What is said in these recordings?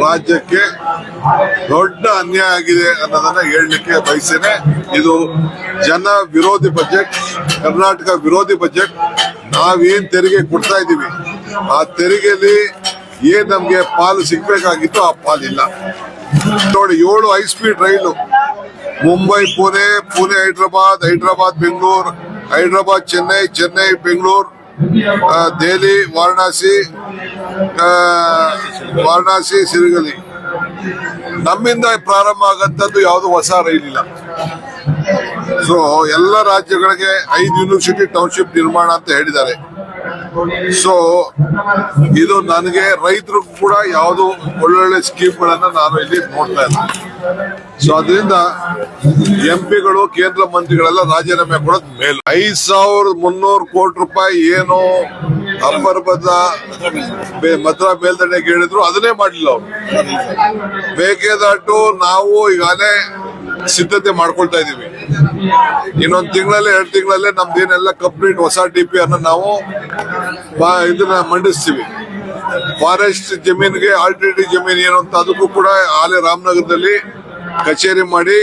ರಾಜ್ಯಕ್ಕೆ ದೊಡ್ಡ ಅನ್ಯಾಯ ಆಗಿದೆ ಅನ್ನೋದನ್ನ ಹೇಳಲಿಕ್ಕೆ ಬಯಸ್ತೇನೆ. ಇದು ಜನ ವಿರೋಧಿ ಬಜೆಟ್, ಕರ್ನಾಟಕ ವಿರೋಧಿ ಬಜೆಟ್. ನಾವೇನ್ ತೆರಿಗೆ ಕೊಡ್ತಾ ಇದೀವಿ ಆ ತೆರಿಗೆಯಲ್ಲಿ ಏನ್ ನಮ್ಗೆ ಪಾಲು ಸಿಗ್ಬೇಕಾಗಿತ್ತು ಆ ಪಾಲಿಲ್ಲ. ನೋಡಿ, 7 ಹೈಸ್ಪೀಡ್ ರೈಲು ಮುಂಬೈ ಪುಣೆ, ಪುಣೆ ಹೈದರಾಬಾದ್, ಹೈದರಾಬಾದ್ ಬೆಂಗಳೂರು, ಹೈದರಾಬಾದ್ ಚೆನ್ನೈ, ಚೆನ್ನೈ ಬೆಂಗಳೂರು, ದೆಹಲಿ ವಾರಣಾಸಿ, ವಾರಣಾಸಿ ಸಿರಿಗಲಿ. ನಮ್ಮಿಂದ ಪ್ರಾರಂಭ ಆಗಂತದ್ದು ಯಾವುದು ಹೊಸ ರೈಲಿಲ್ಲ. ಸೊ ಎಲ್ಲ ರಾಜ್ಯಗಳಿಗೆ 5 ಯೂನಿವರ್ಸಿಟಿ ಟೌನ್ಶಿಪ್ ನಿರ್ಮಾಣ ಅಂತ ಹೇಳಿದ್ದಾರೆ. ಸೊ ಇದು ನನಗೆ ರೈತರು ಕೂಡ ಯಾವುದು ಒಳ್ಳೊಳ್ಳೆ ಸ್ಕೀಮ್ಗಳನ್ನ ನಾನು ಇಲ್ಲಿ ನೋಡ್ತಾ ಇದ್ದೆ. ಸೊ ಅದರಿಂದ ಎಂಪಿಗಳು, ಕೇಂದ್ರ ಮಂತ್ರಿಗಳೆಲ್ಲ ರಾಜೀನಾಮೆ ಕೊಡೋದು ಮೇಲು. 5,300 ಕೋಟಿ ರೂಪಾಯಿ ಏನು ಅಪ್ಪರ್ ಭದ್ರಾ ಮದ್ರಾ ಮೇಲ್ದಂಡೆಗೆ ಹೇಳಿದ್ರು ಅದನ್ನೇ ಮಾಡಲಿಲ್ಲ ಅವರು. ಮೇಕೆದಾಟು ನಾವು ಈಗಾಗಲೇ ಸಿದ್ಧತೆ ಮಾಡ್ಕೊಳ್ತಾ ಇದೀವಿ. ಇನ್ನೊಂದು ತಿಂಗಳಲ್ಲೇ 2 ತಿಂಗಳಲ್ಲೇ ನಮ್ದೇನೆಲ್ಲ ಕಂಪ್ಲೀಟ್ ಹೊಸ DPR ನಾವು ಇದನ್ನ ಮಂಡಿಸ್ತೀವಿ. ಫಾರೆಸ್ಟ್ ಜಮೀನಿಗೆ ಆಲ್ಟರ್ನೇಟಿವ್ ಜಮೀನು ಏನು ಅಂತ ಅದಕ್ಕೂ ಕೂಡ ಆಲೆ ರಾಮನಗರದಲ್ಲಿ ಕಚೇರಿ ಮಾಡಿ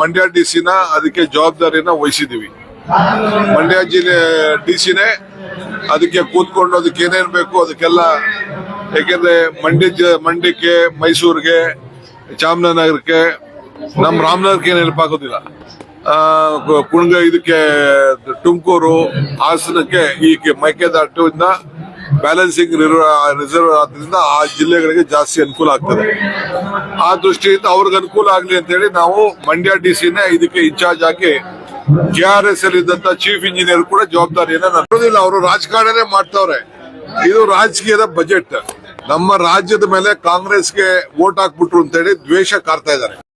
ಮಂಡ್ಯ DC-ನ ಅದಕ್ಕೆ ಜವಾಬ್ದಾರಿನ ವಹಿಸಿದೀವಿ. ಮಂಡ್ಯ ಜಿಲ್ಲೆ DC-ನೇ ಅದಕ್ಕೆ ಕೂತ್ಕೊಂಡು ಅದಕ್ಕೆ ಏನೇನ್ ಬೇಕು ಅದಕ್ಕೆಲ್ಲ, ಯಾಕೆಂದ್ರೆ ಮಂಡ್ಯಕ್ಕೆ, ಮೈಸೂರಿಗೆ, ಚಾಮರಾಜನಗರಕ್ಕೆ, ನಮ್ ರಾಮನಗರಕ್ಕೆ ಏನ್ ನೆನಪಾಗೋದಿಲ್ಲ. ಇದಕ್ಕೆ ತುಮಕೂರು, ಹಾಸನಕ್ಕೆ ಈ ಮೇಕೆದಾಟು ಇಂದ ಬ್ಯಾಲೆನ್ಸಿಂಗ್ ರಿಸರ್ವ್ ಆದ್ರಿಂದ ಆ ಜಿಲ್ಲೆಗಳಿಗೆ ಜಾಸ್ತಿ ಅನುಕೂಲ ಆಗ್ತದೆ. ಆ ದೃಷ್ಟಿಯಿಂದ ಅವ್ರಿಗೆ ಅನುಕೂಲ ಆಗ್ಲಿ ಅಂತ ಹೇಳಿ ನಾವು ಮಂಡ್ಯ DC-ನೇ ಇದಕ್ಕೆ ಇನ್ಚಾರ್ಜ್ ಆಗಿ KRS ಅಲ್ಲಿ ಇದ್ದಂತ ಚೀಫ್ ಇಂಜಿನಿಯರ್ ಕೂಡ ಜವಾಬ್ದಾರಿಯನ್ನ ನಡೆಯೋದಿಲ್ಲ. ಅವರು ರಾಜಕಾರಣನೇ ಮಾಡ್ತಾವ್ರೆ. ಇದು ರಾಜಕೀಯದ ಬಜೆಟ್. ನಮ್ಮ ರಾಜ್ಯದ ಮೇಲೆ ಕಾಂಗ್ರೆಸ್ಗೆ ವೋಟ್ ಹಾಕ್ಬಿಟ್ರು ಅಂತ ಹೇಳಿ ದ್ವೇಷ ಕಾರ್ತಾ ಇದ್ದಾರೆ.